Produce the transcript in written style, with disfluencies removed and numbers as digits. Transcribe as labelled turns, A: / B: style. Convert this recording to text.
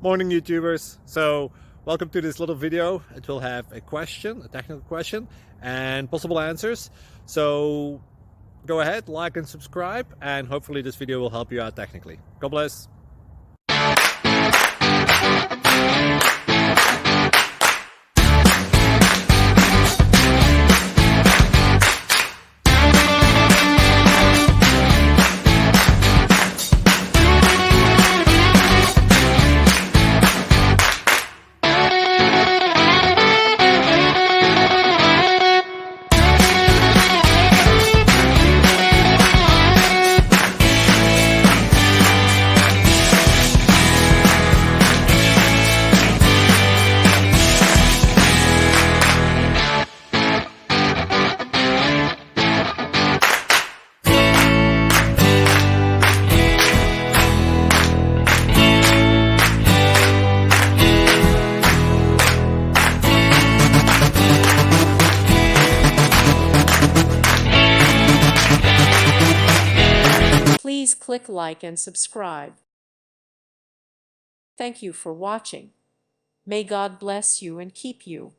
A: Morning YouTubers. So welcome to this little video. It will have a question, a technical question, and possible answers. So go ahead, like and subscribe, and hopefully this video will help you out technically. God bless.
B: Please click like and subscribe. Thank you for watching. May God bless you and keep you.